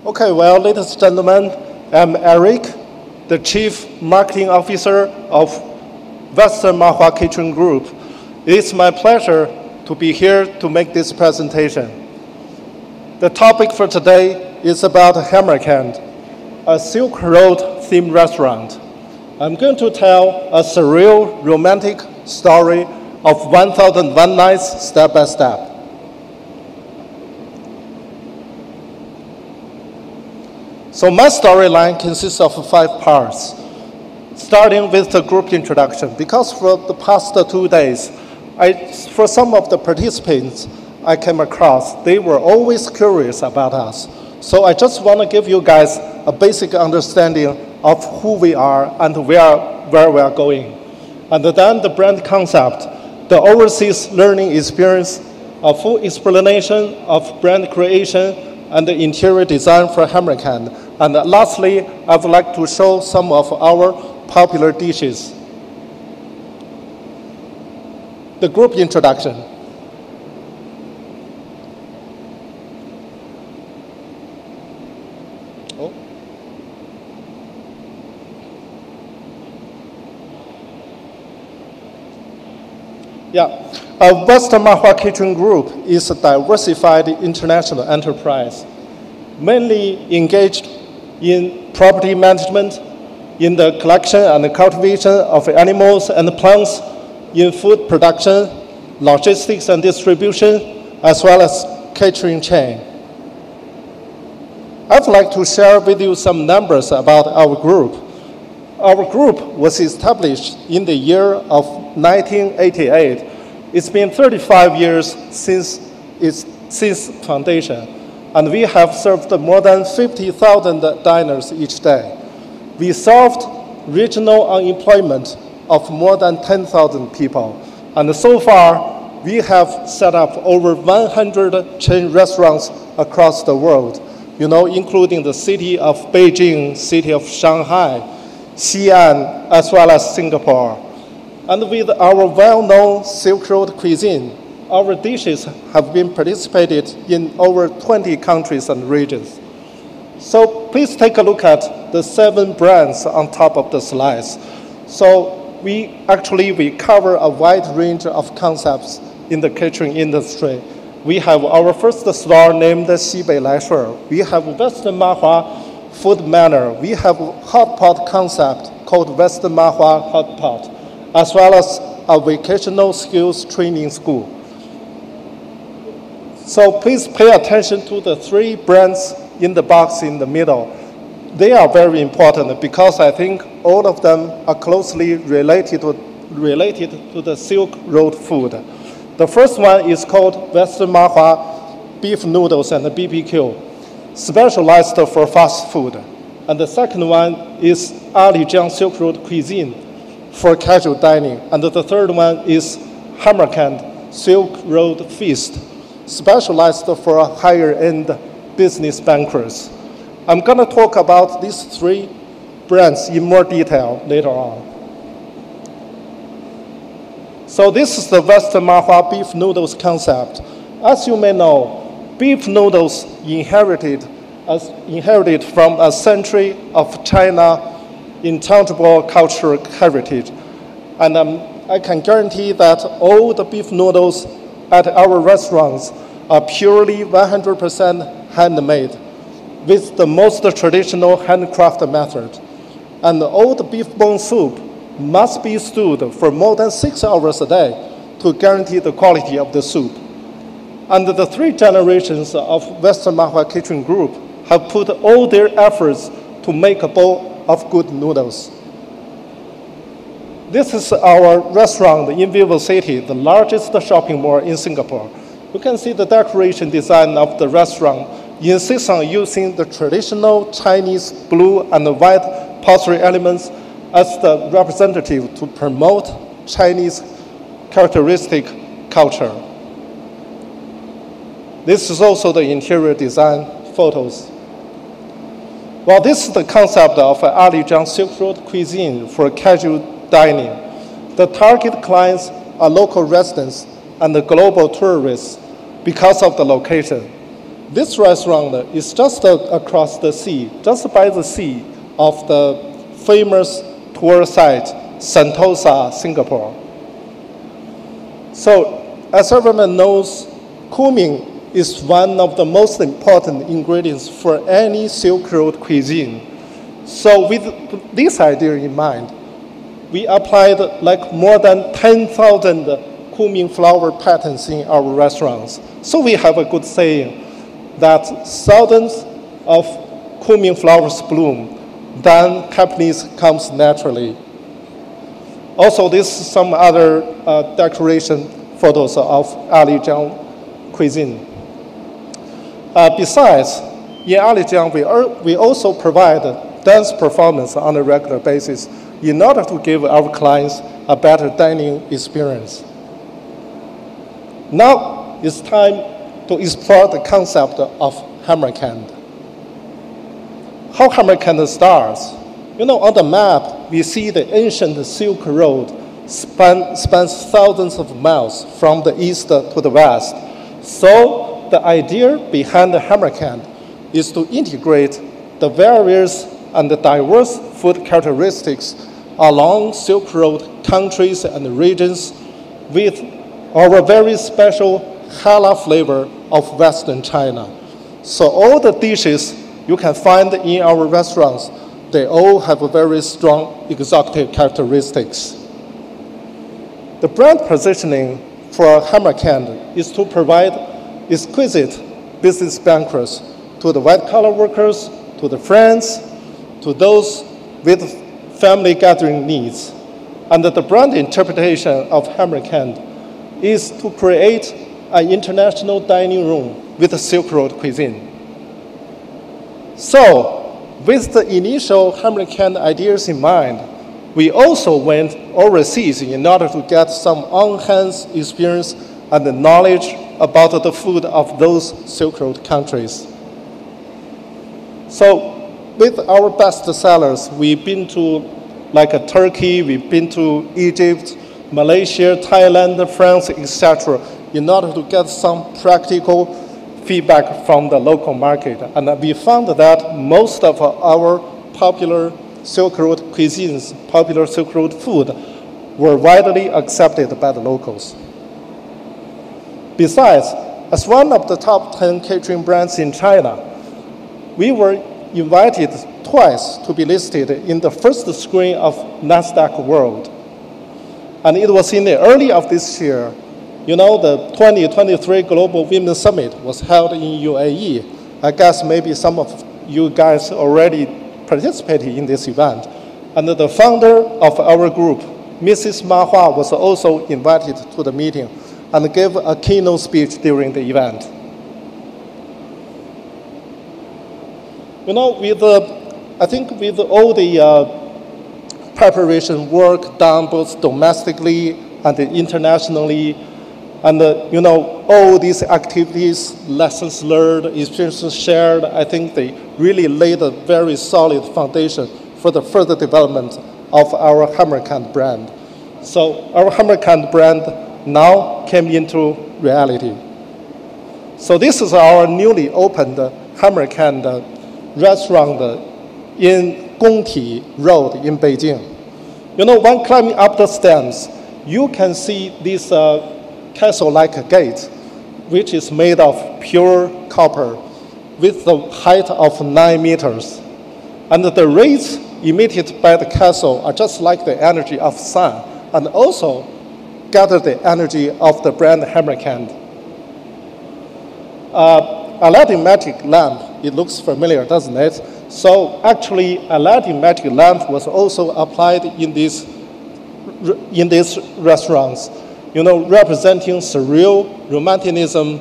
Okay, well, ladies and gentlemen, I'm Eric, the Chief Marketing Officer of Western Mahua Catering Group. It is my pleasure to be here to make this presentation. The topic for today is about Hammerkand, a Silk Road themed restaurant. I'm going to tell a surreal, romantic story of 1001 nights step by step. So my storyline consists of 5 parts, starting with the group introduction. Because for the past 2 days, for some of the participants I came across, they were always curious about us. So I just want to give you guys a basic understanding of who we are and where we are going. And then the brand concept, the overseas learning experience, a full explanation of brand creation, and the interior design for Hammerkand. And lastly, I would like to show some of our popular dishes. The group introduction. Oh. Yeah. Western Mahua Catering Group is a diversified international enterprise, mainly engaged in property management, in the collection and cultivation of animals and plants, in food production, logistics and distribution, as well as catering chain. I'd like to share with you some numbers about our group. Our group was established in the year of 1988. It's been 35 years since its foundation, and we have served more than 50,000 diners each day. We solved regional unemployment of more than 10,000 people, and so far we have set up over 100 chain restaurants across the world, including the city of Beijing, city of Shanghai, Xi'an, as well as Singapore. And with our well-known Silk Road cuisine, our dishes have been participated in over 20 countries and regions. So please take a look at the 7 brands on top of the slides. So we cover a wide range of concepts in the catering industry. We have our first store named Xibei Laishui. We have Western Mahua Food Manor. We have hot pot concept called Western Mahua Hot Pot, as well as a vocational skills training school. So please pay attention to the 3 brands in the box in the middle. They are very important because I think all of them are closely related to the Silk Road food. The first one is called Western Mahua Beef Noodles and BBQ, specialized for fast food. And the second one is Alijiang Silk Road Cuisine for casual dining. And the third one is Hammerkand Silk Road Feast, specialized for higher-end business banquets. I'm going to talk about these 3 brands in more detail later on. So this is the Western Mahua beef noodles concept. As you may know, beef noodles inherited from a century of China intangible cultural heritage. And I can guarantee that all the beef noodles at our restaurants are purely 100% handmade with the most traditional handcrafted method. And all the beef bone soup must be stewed for more than 6 hours a day to guarantee the quality of the soup. And the 3 generations of Western Mahua Catering Group have put all their efforts to make a bowl of good noodles. This is our restaurant in Vivo City, the largest shopping mall in Singapore. You can see the decoration design of the restaurant insists on using the traditional Chinese blue and white pottery elements as the representative to promote Chinese characteristic culture. This is also the interior design photos. Well, this is the concept of Alijiang Silk Road cuisine for casual dining. The target clients are local residents and the global tourists because of the location. This restaurant is just across the sea, just by the sea of the famous tour site, Sentosa, Singapore. So, as everyone knows, cumin is one of the most important ingredients for any Silk Road cuisine. So with this idea in mind, we applied like more than 10,000 cumin flower patents in our restaurants. So we have a good saying that thousands of cumin flowers bloom, then happiness comes naturally. Also, this is some other decoration photos of Alijiang cuisine. Besides, in Alijiang, we also provide dance performance on a regular basis in order to give our clients a better dining experience. Now it's time to explore the concept of hammercand. How hammercand starts? You know, on the map, we see the ancient Silk Road spans thousands of miles from the east to the west. So the idea behind the hammercand is to integrate the various and the diverse food characteristics along Silk Road countries and regions with our very special Hala flavor of Western China. So all the dishes you can find in our restaurants, they all have a very strong exotic characteristics. The brand positioning for hammercand is to provide exquisite business banquets to the white-collar workers, to the friends, to those with family gathering needs. And the brand interpretation of hammercand is to create an international dining room with a Silk Road cuisine. So, with the initial hammercand ideas in mind, we also went overseas in order to get some on-hand experience and the knowledge about the food of those Silk Road countries. So, with our best sellers, we've been to like Turkey, we've been to Egypt, Malaysia, Thailand, France, etc., in order to get some practical feedback from the local market. And we found that most of our popular Silk Road cuisines, popular Silk Road food, were widely accepted by the locals. Besides, as one of the top 10 catering brands in China, we were invited twice to be listed in the first screen of NASDAQ World. And it was in the early of this year. You know, the 2023 Global Women's Summit was held in UAE. I guess maybe some of you guys already participated in this event. And the founder of our group, Mrs. Ma Hua, was also invited to the meeting and gave a keynote speech during the event. You know, I think with all the preparation work done both domestically and internationally, and you know, all these activities, lessons learned, experiences shared, I think they really laid a very solid foundation for the further development of our hammercand brand. So our hammercand brand now came into reality. So this is our newly opened hammercand restaurant in Gourmand Road in Beijing. You know, when climbing up the steps, you can see this castle-like gate, which is made of pure copper with the height of 9 meters. And the rays emitted by the castle are just like the energy of sun and also gather the energy of the brand hammercand. Aladdin magic lamp, it looks familiar, doesn't it? So actually, Aladdin magic lamp was also applied in these restaurants, you know, representing surreal romanticism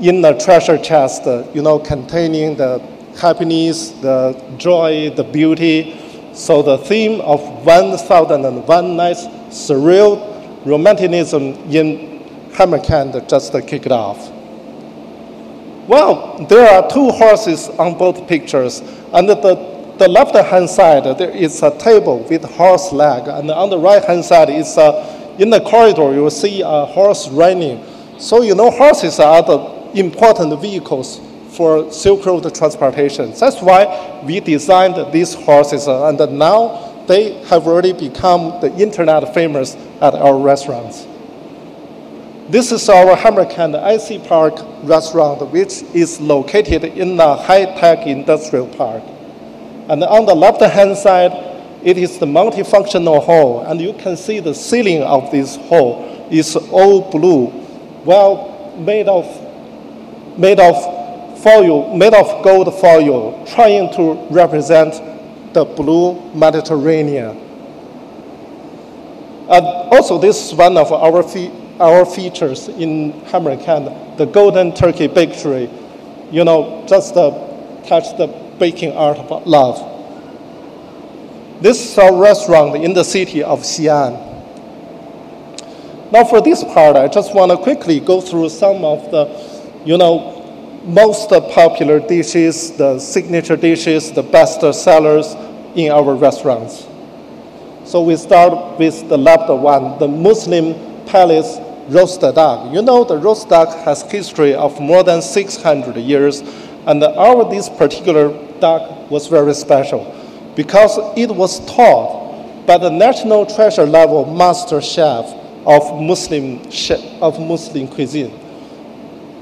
in a treasure chest, you know, containing the happiness, the joy, the beauty. So the theme of 1001 Nights surreal romanticism in hammercand just kicked off. Well, there are 2 horses on both pictures. And the left-hand side, there is a table with horse leg. And on the right-hand side, in the corridor, you will see a horse running. So, you know, horses are the important vehicles for Silk Road transportation. That's why we designed these horses, and now they have already become the internet famous at our restaurants. This is our Hammerkant IC Park restaurant, which is located in a high-tech industrial park. And on the left-hand side, it is the multifunctional hall, and you can see the ceiling of this hall is all blue, well made of gold foil, trying to represent the blue Mediterranean. And also, this is one of our features in Hammerkant, the Golden Turkey Bakery. You know, just catch the baking art of love. This is our restaurant in the city of Xi'an. Now for this part, I just want to quickly go through some of the, most popular dishes, the signature dishes, the best sellers in our restaurants. So we start with the left one, the Muslim Palace roast duck. You know, the roast duck has history of more than 600 years, and this particular duck was very special because it was taught by the national treasure level master chef of Muslim cuisine.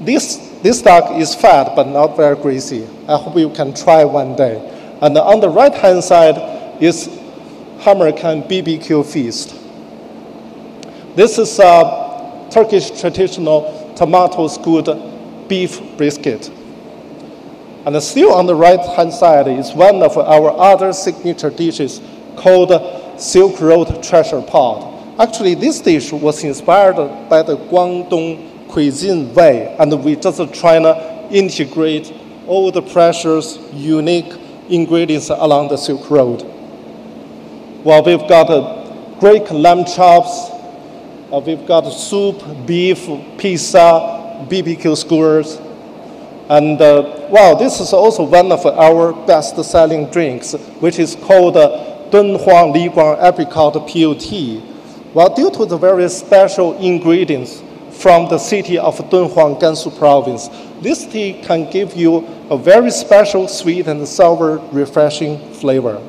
This duck is fat but not very greasy. I hope you can try one day. And on the right-hand side is Hammerkant BBQ feast. This is a Turkish traditional tomato-stewed beef brisket. And still on the right-hand side is one of our other signature dishes called Silk Road Treasure Pot. Actually, this dish was inspired by the Guangdong cuisine way, and we just trying to integrate all the precious, unique ingredients along the Silk Road. Well, we've got Greek lamb chops, we've got soup, beef, pizza, BBQ skewers, and this is also one of our best-selling drinks, which is called Dunhuang Liguang Apricot POT. Well, due to the very special ingredients from the city of Dunhuang, Gansu province, this tea can give you a very special sweet and sour, refreshing flavor.